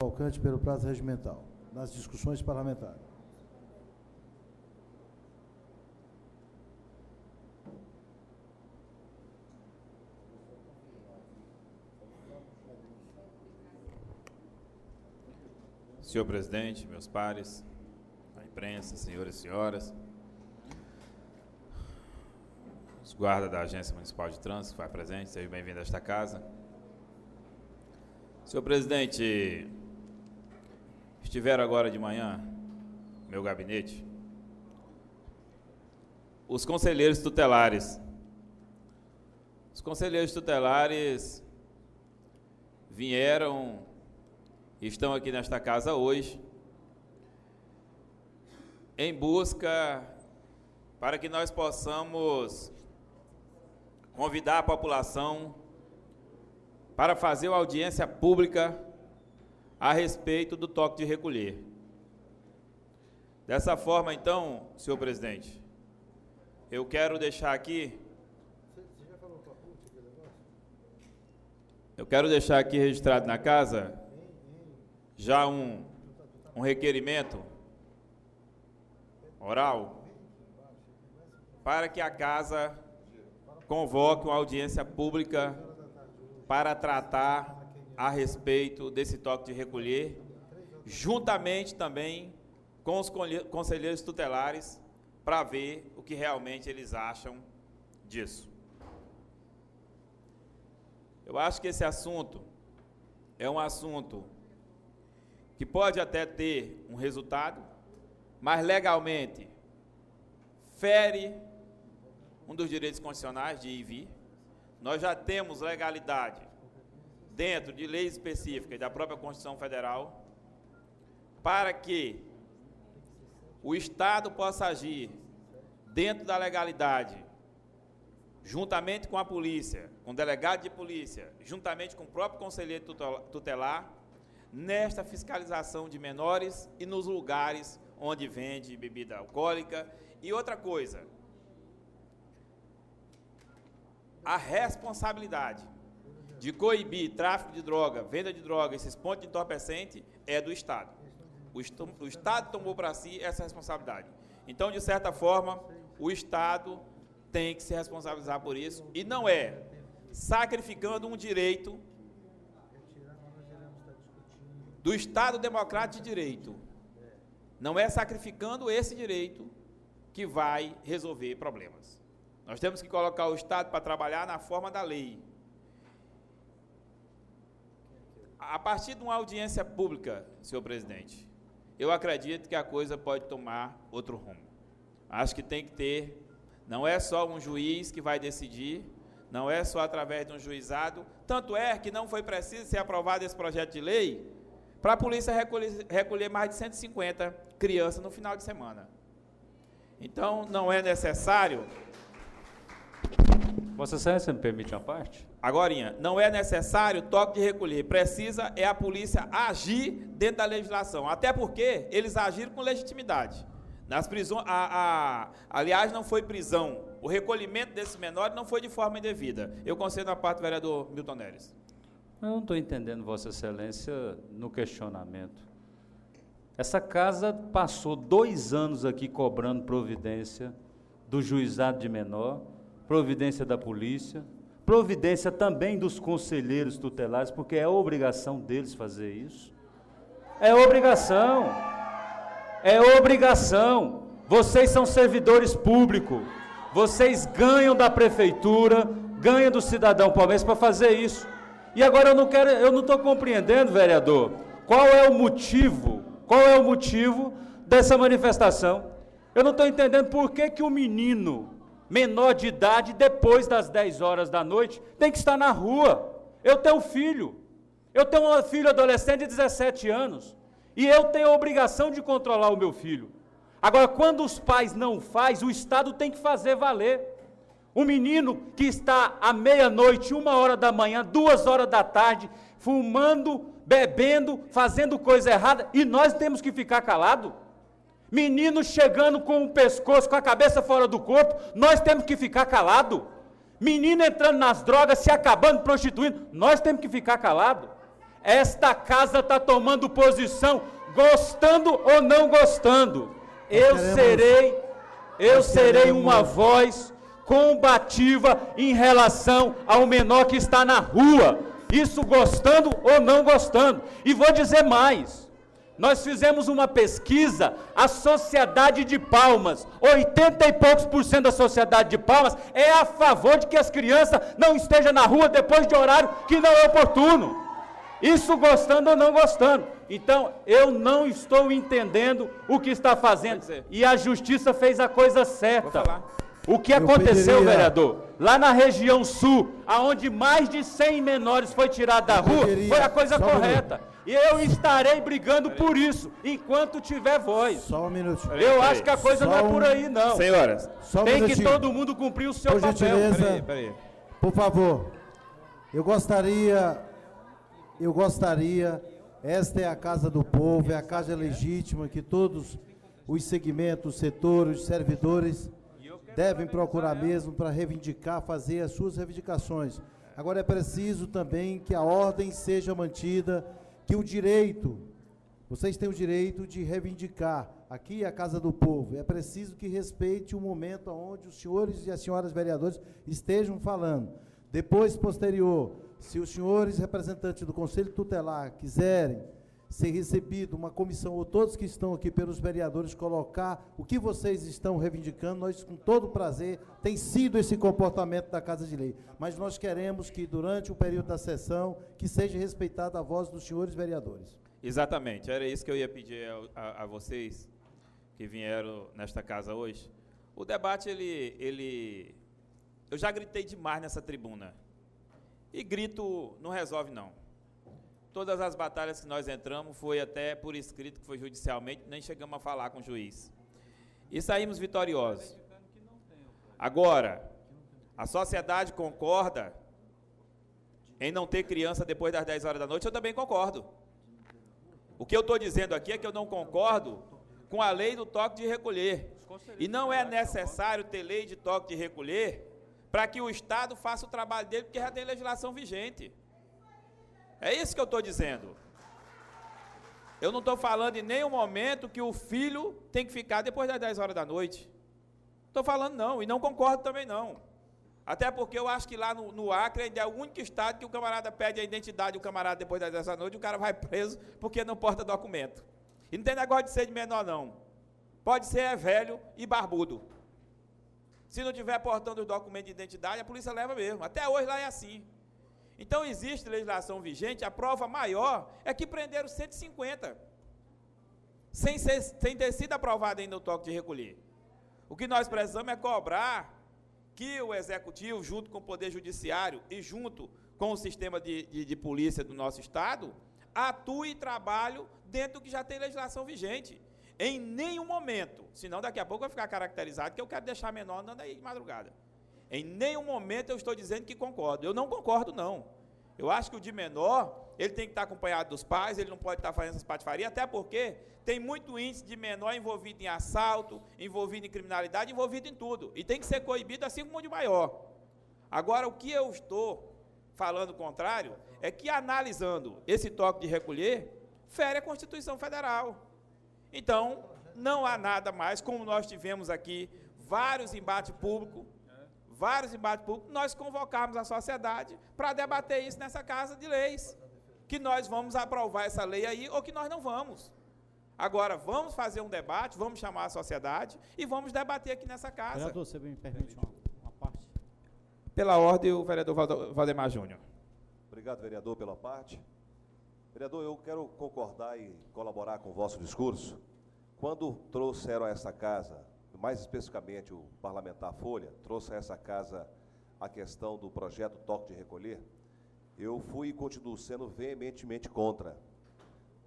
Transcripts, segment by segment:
Cavalcante pelo prazo regimental, nas discussões parlamentares. Senhor presidente, meus pares, a imprensa, senhores e senhoras, os guardas da Agência Municipal de Trânsito, que foi presente, seja bem-vindo a esta casa. Senhor presidente, estiveram agora de manhã, no meu gabinete, os conselheiros tutelares. Os conselheiros tutelares vieram e estão aqui nesta casa hoje em busca para que nós possamos convidar a população para fazer uma audiência pública a respeito do toque de recolher. Dessa forma, então, senhor presidente, eu quero deixar aqui... Eu quero deixar aqui registrado na casa já um requerimento oral para que a casa convoque uma audiência pública para tratar a respeito desse toque de recolher, juntamente também com os conselheiros tutelares, para ver o que realmente eles acham disso. Eu acho que esse assunto é um assunto que pode até ter um resultado, mas legalmente fere um dos direitos constitucionais de ir e vir. Nós já temos legalidade dentro de leis específicas da própria Constituição Federal para que o Estado possa agir dentro da legalidade, juntamente com a polícia, com o delegado de polícia, juntamente com o próprio conselheiro tutelar, nesta fiscalização de menores e nos lugares onde vende bebida alcoólica. E outra coisa, a responsabilidade de coibir tráfico de droga, venda de droga, esses pontos de entorpecente, é do Estado. O Estado tomou para si essa responsabilidade. Então, de certa forma, o Estado tem que se responsabilizar por isso, e não é sacrificando um direito do Estado Democrático de Direito, não é sacrificando esse direito que vai resolver problemas. Nós temos que colocar o Estado para trabalhar na forma da lei. A partir de uma audiência pública, senhor presidente, eu acredito que a coisa pode tomar outro rumo. Acho que tem que ter, não é só um juiz que vai decidir, não é só através de um juizado, tanto é que não foi preciso ser aprovado esse projeto de lei para a polícia recolher mais de 150 crianças no final de semana. Então, não é necessário... Vossa Excelência, me permite uma parte? Agorinha, não é necessário toque de recolher, precisa é a polícia agir dentro da legislação, até porque eles agiram com legitimidade. Nas prisões, aliás, não foi prisão, o recolhimento desses menores não foi de forma indevida. Eu concedo a parte do vereador Milton Neres. Eu não estou entendendo, Vossa Excelência, no questionamento. Essa casa passou 2 anos aqui cobrando providência do juizado de menor, providência da polícia, providência também dos conselheiros tutelares, porque é obrigação deles fazer isso. É obrigação. É obrigação. Vocês são servidores públicos. Vocês ganham da prefeitura, ganham do cidadão palmeirense para fazer isso. E agora eu não estou compreendendo, vereador, qual é o motivo dessa manifestação. Eu não estou entendendo por que o menino menor de idade, depois das 10 horas da noite, tem que estar na rua. Eu tenho um filho adolescente de 17 anos, e eu tenho a obrigação de controlar o meu filho. Agora, quando os pais não fazem, o Estado tem que fazer valer. O menino que está à meia-noite, 1 hora da manhã, 2 horas da tarde, fumando, bebendo, fazendo coisa errada, e nós temos que ficar calados. Menino chegando com o pescoço, com a cabeça fora do corpo, nós temos que ficar calados. Menino entrando nas drogas, se acabando, prostituindo, nós temos que ficar calados. Esta casa está tomando posição, gostando ou não gostando. Eu serei uma voz combativa em relação ao menor que está na rua, isso gostando ou não gostando. E vou dizer mais, nós fizemos uma pesquisa, a sociedade de Palmas, 80 e poucos % da sociedade de Palmas é a favor de que as crianças não estejam na rua depois de horário que não é oportuno. Isso gostando ou não gostando. Então, eu não estou entendendo o que está fazendo. E a justiça fez a coisa certa. O que aconteceu, vereador, lá na região sul, aonde mais de 100 menores foi tirado da rua, foi a coisa correta. E eu estarei brigando por isso, enquanto tiver voz. Só um minuto. Eu acho que a coisa não é por aí, não. Senhoras, tem que todo mundo cumprir o seu papel. Por gentileza, por favor, eu gostaria, esta é a casa do povo, é a casa legítima que todos os segmentos, os setores, os servidores devem procurar mesmo para reivindicar, fazer as suas reivindicações. Agora é preciso também que a ordem seja mantida, que o direito, vocês têm o direito de reivindicar, aqui é a casa do povo, é preciso que respeite o momento onde os senhores e as senhoras vereadores estejam falando. Depois, posterior, se os senhores representantes do Conselho Tutelar quiserem ser recebido uma comissão, ou todos que estão aqui pelos vereadores, colocar o que vocês estão reivindicando, nós com todo prazer, tem sido esse comportamento da Casa de Lei, mas nós queremos que durante o período da sessão, que seja respeitada a voz dos senhores vereadores. Exatamente, era isso que eu ia pedir a vocês que vieram nesta casa hoje. O debate, eu já gritei demais nessa tribuna, e grito não resolve não. Todas as batalhas que nós entramos foi até por escrito, que foi judicialmente, nem chegamos a falar com o juiz. E saímos vitoriosos. Agora, a sociedade concorda em não ter criança depois das 10 horas da noite, eu também concordo. O que eu estou dizendo aqui é que eu não concordo com a lei do toque de recolher. E não é necessário ter lei de toque de recolher para que o Estado faça o trabalho dele, porque já tem legislação vigente. É isso que eu estou dizendo. Eu não estou falando em nenhum momento que o filho tem que ficar depois das 10 horas da noite. Estou falando não, e não concordo também não. Até porque eu acho que lá no Acre ainda é o único estado que o camarada pede a identidade do camarada depois das 10 horas da noite e o cara vai preso porque não porta documento. E não tem negócio de ser de menor não. Pode ser velho e barbudo. Se não tiver portando os documentos de identidade, a polícia leva mesmo. Até hoje lá é assim. Então, existe legislação vigente, a prova maior é que prenderam 150, sem ter sido aprovado ainda o toque de recolher. O que nós precisamos é cobrar que o Executivo, junto com o Poder Judiciário e junto com o sistema de polícia do nosso Estado, atue e trabalhe dentro do que já tem legislação vigente. Em nenhum momento, senão daqui a pouco vai ficar caracterizado que eu quero deixar menor andando aí de madrugada. Em nenhum momento eu estou dizendo que concordo. Eu não concordo, não. Eu acho que o de menor, ele tem que estar acompanhado dos pais, ele não pode estar fazendo essas patifarias, até porque tem muito índice de menor envolvido em assalto, envolvido em criminalidade, envolvido em tudo. E tem que ser coibido assim como o de maior. Agora, o que eu estou falando contrário é que, analisando esse toque de recolher, fere a Constituição Federal. Então, não há nada mais, como nós tivemos aqui vários embates públicos, nós convocarmos a sociedade para debater isso nessa Casa de Leis, que nós vamos aprovar essa lei aí ou que nós não vamos. Agora, vamos fazer um debate, vamos chamar a sociedade e vamos debater aqui nessa casa. Vereador, você me permite uma parte? Pela ordem, o vereador Valdemar Júnior. Obrigado, vereador, pela parte. Vereador, eu quero concordar e colaborar com o vosso discurso. Quando trouxeram a essa casa, mais especificamente o parlamentar Folha, trouxe a essa casa a questão do projeto Toque de Recolher, eu fui e continuo sendo veementemente contra.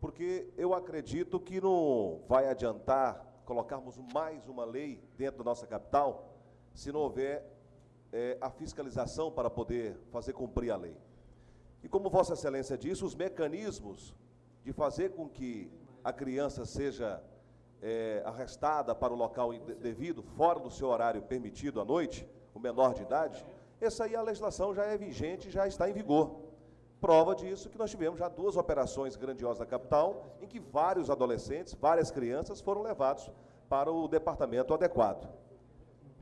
Porque eu acredito que não vai adiantar colocarmos mais uma lei dentro da nossa capital se não houver a fiscalização para poder fazer cumprir a lei. E como Vossa Excelência disse, os mecanismos de fazer com que a criança seja arrestada para o local devido, fora do seu horário permitido à noite, o menor de idade, essa aí a legislação já é vigente, já está em vigor. Prova disso que nós tivemos já 2 operações grandiosas na capital, em que vários adolescentes, várias crianças foram levados para o departamento adequado.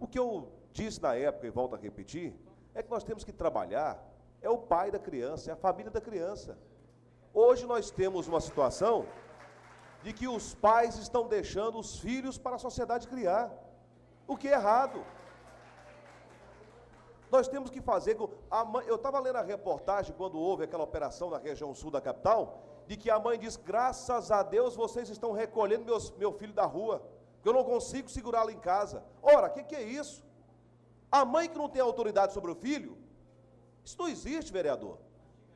O que eu disse na época, e volto a repetir, é que nós temos que trabalhar, é o pai da criança, é a família da criança. Hoje nós temos uma situação de que os pais estão deixando os filhos para a sociedade criar, o que é errado. Nós temos que fazer com a mãe. Eu estava lendo a reportagem quando houve aquela operação na região sul da capital, de que a mãe diz: graças a Deus vocês estão recolhendo meu filho da rua, porque eu não consigo segurá-lo em casa. Ora, o que é isso? A mãe que não tem autoridade sobre o filho, isso não existe, vereador.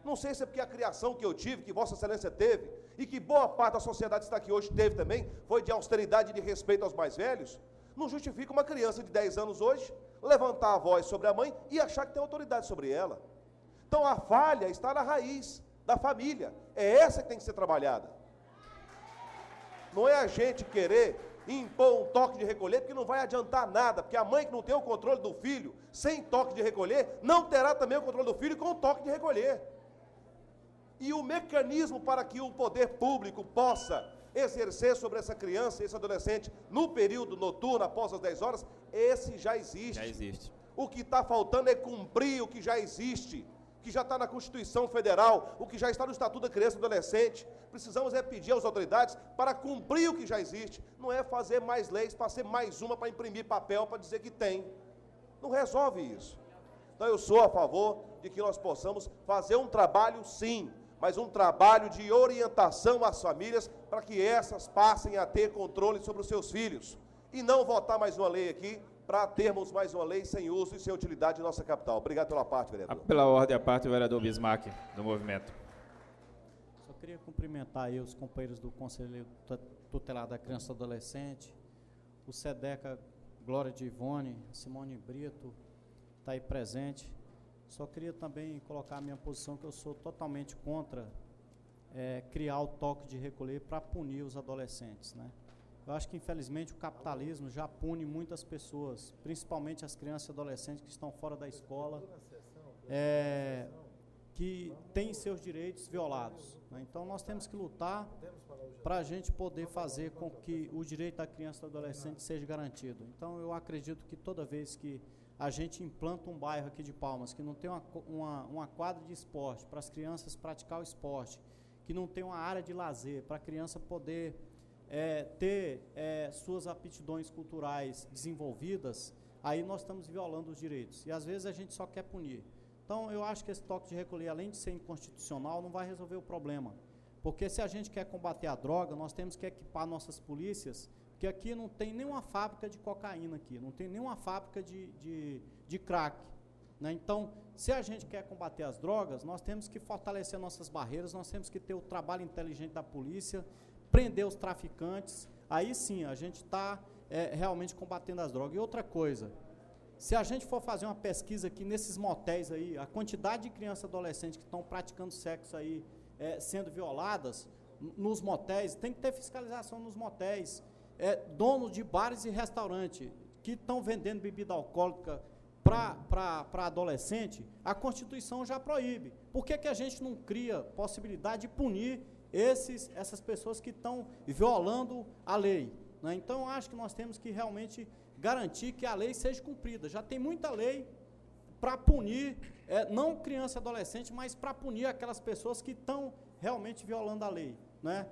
Não sei se é porque a criação que eu tive, que Vossa Excelência teve, e que boa parte da sociedade está aqui hoje teve também, foi de austeridade e de respeito aos mais velhos, não justifica uma criança de 10 anos hoje levantar a voz sobre a mãe e achar que tem autoridade sobre ela. Então a falha está na raiz da família, é essa que tem que ser trabalhada. Não é a gente querer impor um toque de recolher, porque não vai adiantar nada, porque a mãe que não tem o controle do filho, sem toque de recolher, não terá também o controle do filho com o toque de recolher. E o mecanismo para que o poder público possa exercer sobre essa criança, esse adolescente, no período noturno, após as 10 horas, esse já existe. Já existe. O que está faltando é cumprir o que já existe, que já está na Constituição Federal, o que já está no Estatuto da Criança e do Adolescente. Precisamos pedir às autoridades para cumprir o que já existe. Não é fazer mais leis, para ser mais uma, para imprimir papel, para dizer que tem. Não resolve isso. Então eu sou a favor de que nós possamos fazer um trabalho, sim, mas um trabalho de orientação às famílias para que essas passem a ter controle sobre os seus filhos. E não votar mais uma lei aqui para termos mais uma lei sem uso e sem utilidade em nossa capital. Obrigado pela parte, vereador. Pela ordem, a parte, o vereador Bismarck, do movimento. Só queria cumprimentar aí os companheiros do Conselho Tutelar da Criança e Adolescente, o SEDECA Glória de Ivone, Simone Brito, está aí presente. Só queria também colocar a minha posição, que eu sou totalmente contra criar o toque de recolher para punir os adolescentes, né? Eu acho que, infelizmente, o capitalismo já pune muitas pessoas, principalmente as crianças e adolescentes que estão fora da escola, que têm seus direitos violados, né? Então, nós temos que lutar para a gente poder fazer com que o direito da criança e do adolescente seja garantido. Então, eu acredito que toda vez que a gente implanta um bairro aqui de Palmas, que não tem uma quadra de esporte para as crianças praticar o esporte, que não tem uma área de lazer para a criança poder ter suas aptidões culturais desenvolvidas, aí nós estamos violando os direitos. E às vezes a gente só quer punir. Então eu acho que esse toque de recolher, além de ser inconstitucional, não vai resolver o problema. Porque se a gente quer combater a droga, nós temos que equipar nossas polícias, porque aqui não tem nenhuma fábrica de cocaína aqui, não tem nenhuma fábrica de crack, né? Então, se a gente quer combater as drogas, nós temos que fortalecer nossas barreiras, nós temos que ter o trabalho inteligente da polícia, prender os traficantes, aí sim a gente está realmente combatendo as drogas. E outra coisa, se a gente for fazer uma pesquisa aqui nesses motéis aí, a quantidade de crianças e adolescentes que estão praticando sexo aí, sendo violadas nos motéis, tem que ter fiscalização nos motéis. Donos de bares e restaurantes que estão vendendo bebida alcoólica para adolescente, a Constituição já proíbe. Por que a gente não cria possibilidade de punir essas pessoas que estão violando a lei, né? Então, eu acho que nós temos que realmente garantir que a lei seja cumprida. Já tem muita lei para punir, não criança e adolescente, mas para punir aquelas pessoas que estão realmente violando a lei, né?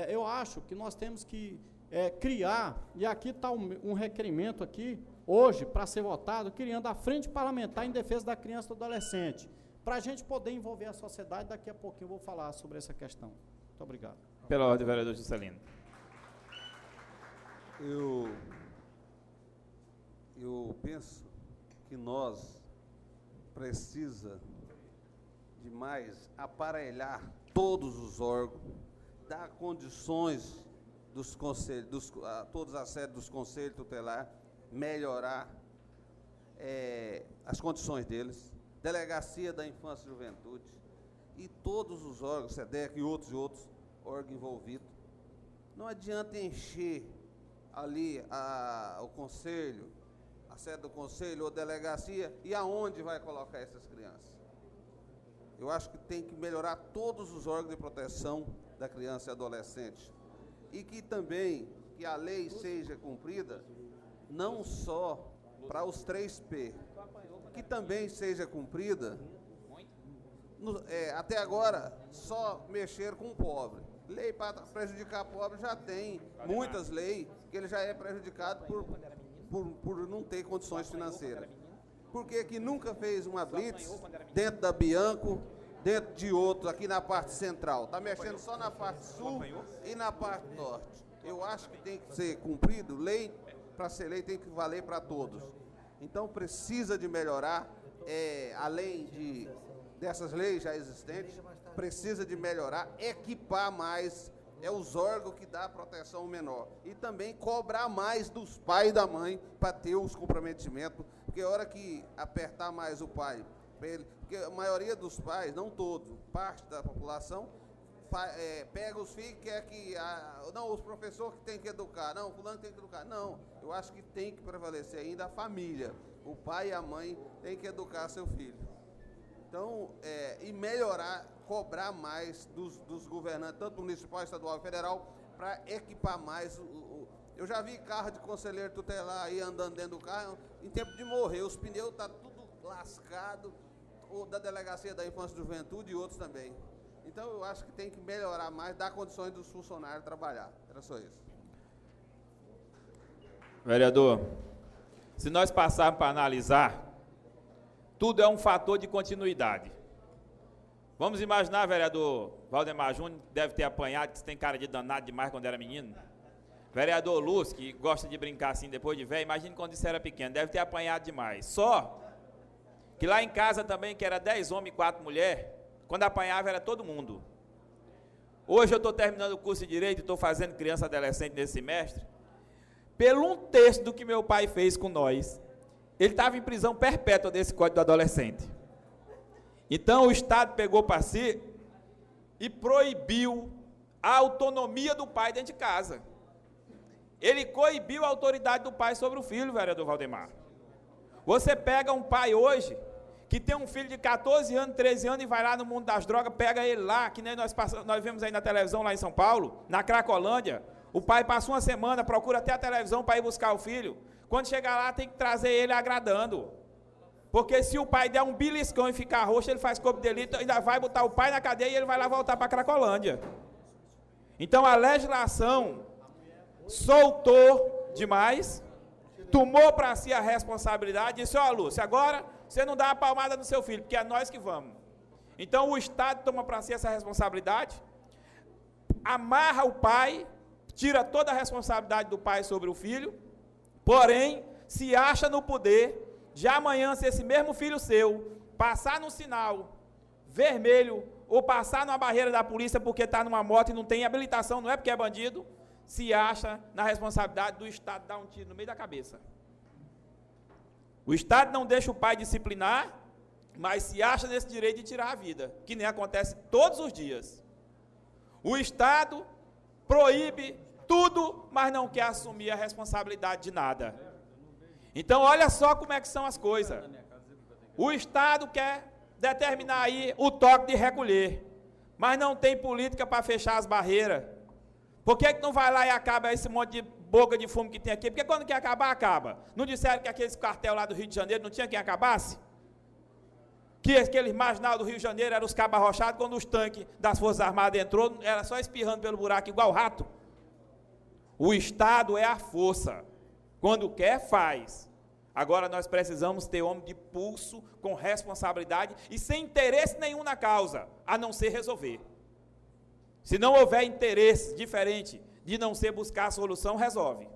Eu acho que nós temos que criar, e aqui está um requerimento aqui, hoje, para ser votado, criando a Frente Parlamentar em Defesa da Criança e do Adolescente, para a gente poder envolver a sociedade. Daqui a pouquinho eu vou falar sobre essa questão. Muito obrigado. Pela ordem, vereador Juscelino. Eu penso que nós precisa de mais aparelhar todos os órgãos, dar condições dos conselhos, todas as sedes dos conselhos tutelares, melhorar as condições deles, Delegacia da Infância e Juventude, e todos os órgãos, SEDEC e outros órgãos envolvidos. Não adianta encher ali o conselho, a sede do conselho ou delegacia, e aonde vai colocar essas crianças? eu acho que tem que melhorar todos os órgãos de proteção da criança e adolescente. E que também que a lei seja cumprida, não só para os 3P, que também seja cumprida, até agora, só mexer com o pobre. Lei para prejudicar pobre já tem muitas leis que ele já é prejudicado por não ter condições financeiras. Por que nunca fez uma blitz dentro da Bianco, dentro de outro, aqui na parte central? Está mexendo só na parte sul e na parte norte. Eu acho que tem que ser cumprido, lei, para ser lei, tem que valer para todos. Então, precisa de melhorar, além dessas leis já existentes, precisa de melhorar, equipar mais os órgãos que dá proteção menor. E também cobrar mais dos pais e da mãe para ter os comprometimentos, porque a hora que apertar mais o pai, porque a maioria dos pais, não todos, parte da população, pega os filhos e quer que... não, os professores que tem que educar, não, fulano tem que educar. Não, eu acho que tem que prevalecer ainda a família. O pai e a mãe têm que educar seu filho. Então, e melhorar, cobrar mais dos governantes, tanto municipal, estadual e federal, para equipar mais. Eu já vi carro de conselheiro tutelar aí andando dentro do carro, em tempo de morrer, os pneus estão tudo lascado, ou da Delegacia da Infância e Juventude e outros também. Então, eu acho que tem que melhorar mais, dar condições dos funcionários trabalhar. Era só isso. Vereador, se nós passarmos para analisar, tudo é um fator de continuidade. Vamos imaginar, vereador Valdemar Júnior, deve ter apanhado, que você tem cara de danado demais quando era menino. Vereador Lúcio, que gosta de brincar assim depois de velho, imagine quando isso era pequeno, deve ter apanhado demais. Só que lá em casa também, que era 10 homens e 4 mulheres, quando apanhava era todo mundo. Hoje eu estou terminando o curso de Direito e estou fazendo criança e adolescente nesse semestre. Pelo um terço do que meu pai fez com nós, ele estava em prisão perpétua desse Código do Adolescente. Então o Estado pegou para si e proibiu a autonomia do pai dentro de casa. Ele coibiu a autoridade do pai sobre o filho, vereador Valdemar. Você pega um pai hoje, que tem um filho de 14 anos, 13 anos, e vai lá no mundo das drogas, pega ele lá, que nem nós vimos aí na televisão lá em São Paulo, na Cracolândia. O pai passa uma semana, procura até a televisão para ir buscar o filho. Quando chegar lá, tem que trazer ele agradando. Porque se o pai der um beliscão e ficar roxo, ele faz corpo de delito, ainda vai botar o pai na cadeia e ele vai lá voltar para a Cracolândia. Então a legislação soltou demais, tomou para si a responsabilidade e disse: ó, Lúcio, agora você não dá uma palmada no seu filho, porque é nós que vamos. Então o Estado toma para si essa responsabilidade, amarra o pai, tira toda a responsabilidade do pai sobre o filho, porém, se acha no poder de amanhã, se esse mesmo filho seu passar no sinal vermelho ou passar numa barreira da polícia porque está numa moto e não tem habilitação, não é porque é bandido, se acha na responsabilidade do Estado dar um tiro no meio da cabeça. O Estado não deixa o pai disciplinar, mas se acha nesse direito de tirar a vida, que nem acontece todos os dias. O Estado proíbe tudo, mas não quer assumir a responsabilidade de nada. Então, olha só como é que são as coisas. O Estado quer determinar aí o toque de recolher, mas não tem política para fechar as barreiras. Por que não vai lá e acaba esse monte de boca de fumo que tem aqui? Porque quando quer acabar, acaba. Não disseram que aqueles cartel lá do Rio de Janeiro não tinha quem acabasse? Que aqueles marginal do Rio de Janeiro eram os cabos arrochados, quando os tanques das Forças Armadas entrou, era só espirrando pelo buraco igual rato. O Estado é a força. Quando quer, faz. Agora nós precisamos ter homem de pulso, com responsabilidade e sem interesse nenhum na causa, a não ser resolver. Se não houver interesse diferente de não ser buscar a solução, resolve.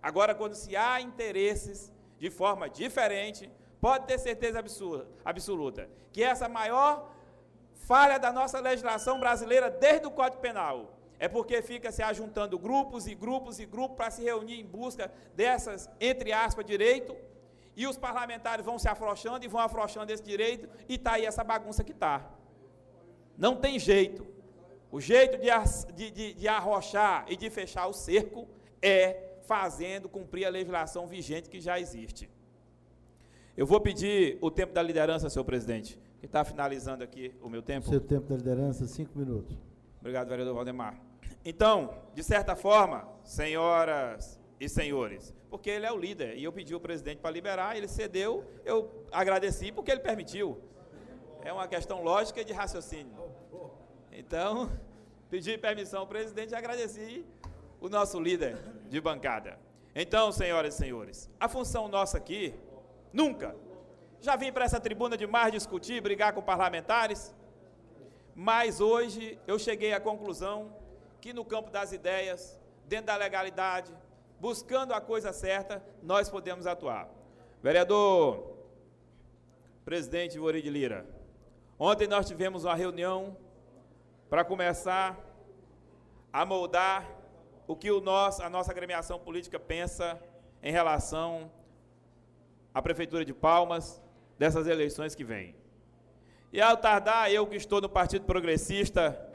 Agora, quando se há interesses de forma diferente, pode ter certeza absoluta que essa maior falha da nossa legislação brasileira desde o Código Penal é porque fica se ajuntando grupos e grupos e grupos para se reunir em busca dessas, entre aspas, direito, e os parlamentares vão se afrouxando e vão afrouxando esse direito, e está aí essa bagunça que está. Não tem jeito. O jeito de arrochar e de fechar o cerco é fazendo cumprir a legislação vigente que já existe. Eu vou pedir o tempo da liderança, senhor presidente, que está finalizando aqui o meu tempo. Seu tempo da liderança, 5 minutos. Obrigado, vereador Valdemar. Então, de certa forma, senhoras e senhores, porque ele é o líder, e eu pedi ao presidente para liberar, ele cedeu, eu agradeci porque ele permitiu. É uma questão lógica e de raciocínio. Então, pedi permissão ao presidente e agradeci o nosso líder de bancada. Então, senhoras e senhores, a função nossa aqui, nunca, já vim para essa tribuna demais discutir, brigar com parlamentares, mas hoje eu cheguei à conclusão que no campo das ideias, dentro da legalidade, buscando a coisa certa, nós podemos atuar. Vereador presidente Ivory de Lira, ontem nós tivemos uma reunião para começar a moldar o que a nossa agremiação política pensa em relação à Prefeitura de Palmas, dessas eleições que vêm. E ao tardar, eu que estou no Partido Progressista,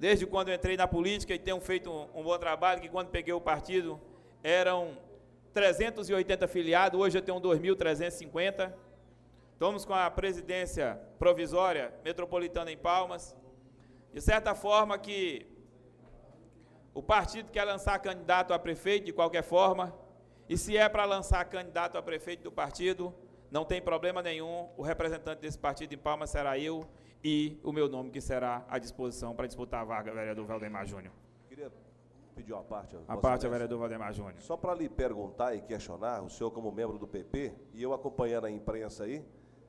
desde quando entrei na política e tenho feito um bom trabalho, que quando peguei o partido eram 380 filiados, hoje eu tenho 2.350. Estamos com a presidência provisória metropolitana em Palmas. De certa forma que o partido quer lançar candidato a prefeito de qualquer forma, e se é para lançar candidato a prefeito do partido, não tem problema nenhum, o representante desse partido em Palmas será eu e o meu nome que será à disposição para disputar a vaga, vereador Valdemar Júnior. Queria pedir uma parte. A parte é o vereador Valdemar Júnior. Só para lhe perguntar e questionar, o senhor como membro do PP, e eu acompanhando a imprensa aí,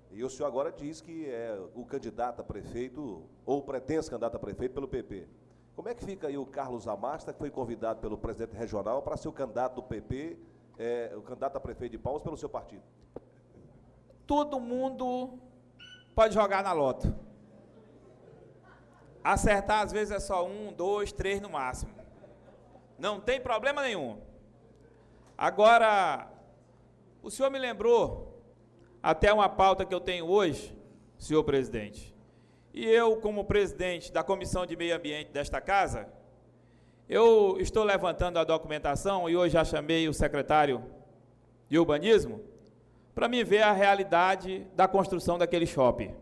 e o senhor agora diz que é o candidato a prefeito, ou pretenso candidato a prefeito pelo PP. Como é que fica aí o Carlos Amasta, que foi convidado pelo presidente regional para ser o candidato do PP, o candidato a prefeito de Palmas pelo seu partido? Todo mundo pode jogar na loto. Acertar, às vezes, é só 1, 2, 3 no máximo. Não tem problema nenhum. Agora, o senhor me lembrou até uma pauta que eu tenho hoje, senhor presidente. E eu, como presidente da Comissão de Meio Ambiente desta casa, eu estou levantando a documentação e hoje já chamei o secretário de Urbanismo para me ver a realidade da construção daquele shopping.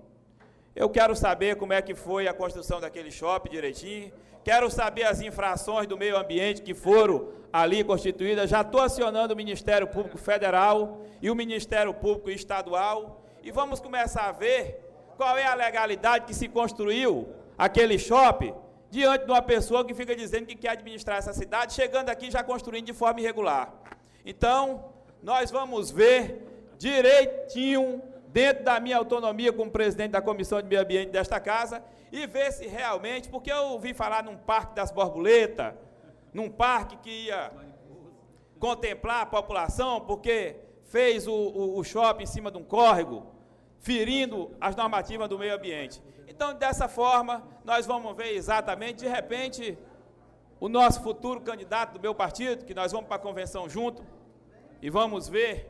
Eu quero saber como é que foi a construção daquele shopping direitinho, quero saber as infrações do meio ambiente que foram ali constituídas, já estou acionando o Ministério Público Federal e o Ministério Público Estadual, e vamos começar a ver qual é a legalidade que se construiu aquele shopping, diante de uma pessoa que fica dizendo que quer administrar essa cidade, chegando aqui já construindo de forma irregular. Então, nós vamos ver direitinho, dentro da minha autonomia como presidente da Comissão de Meio Ambiente desta casa, e ver se realmente, porque eu ouvi falar num Parque das Borboletas, num parque que ia contemplar a população, porque fez o shopping em cima de um córrego, ferindo as normativas do meio ambiente. Então, dessa forma, nós vamos ver exatamente, de repente, o nosso futuro candidato do meu partido, que nós vamos para a convenção junto, e vamos ver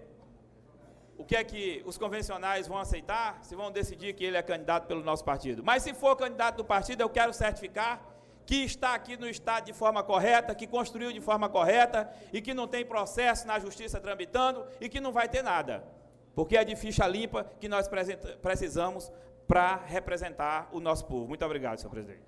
o que é que os convencionais vão aceitar, se vão decidir que ele é candidato pelo nosso partido. Mas se for candidato do partido, eu quero certificar que está aqui no Estado de forma correta, que construiu de forma correta e que não tem processo na Justiça tramitando e que não vai ter nada. Porque é de ficha limpa que nós precisamos para representar o nosso povo. Muito obrigado, senhor presidente.